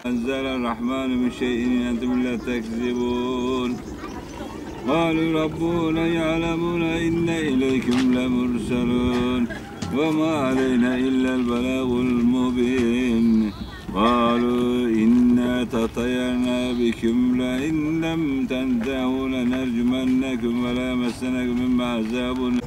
أنزل الرحمن من شيء إن أنتم لا تكذبون. قالوا ربنا يعلمون إنا إليكم لمرسلون وما علينا إلا البلاغ المبين. قالوا إنا تطيرنا بكم لئن لم تنتهوا لنرجمنكم وليمسنكم مما عذاب.